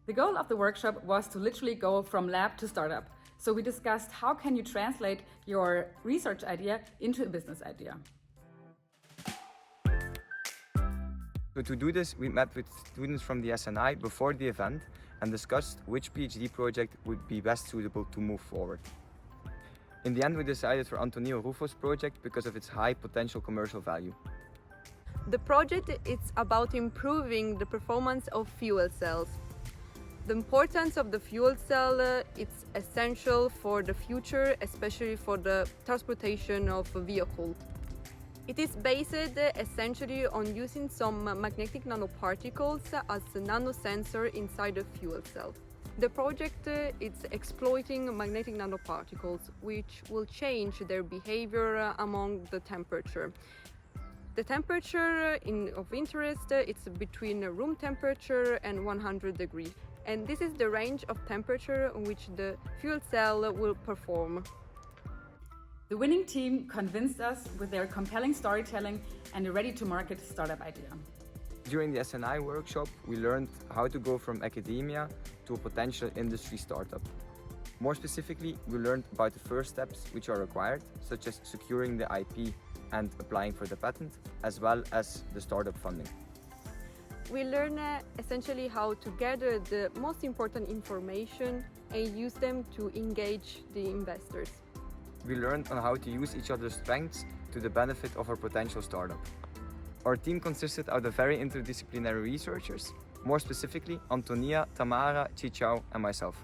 The goal of the workshop was to literally go from lab to startup. So we discussed how can you translate your research idea into a business idea. So to do this, we met with students from the SNI before the event and discussed which PhD project would be best suitable to move forward. In the end, we decided for Antonia Ruffo's project because of its high potential commercial value. The project is about improving the performance of fuel cells. The importance of the fuel cell is essential for the future, especially for the transportation of vehicles. It is based essentially on using some magnetic nanoparticles as a nanosensor inside the fuel cell. The project is exploiting magnetic nanoparticles, which will change their behavior among the temperature. The temperature of interest is between room temperature and 100 degrees. And this is the range of temperature in which the fuel cell will perform. The winning team convinced us with their compelling storytelling and a ready-to-market startup idea. During the SNI workshop, we learned how to go from academia to a potential industry startup. More specifically, we learned about the first steps which are required, such as securing the IP and applying for the patent, as well as the startup funding. We learn essentially how to gather the most important information and use them to engage the investors. We learned on how to use each other's strengths to the benefit of our potential startup. Our team consisted of the very interdisciplinary researchers, more specifically Antonia, Tamara, Chichao and myself.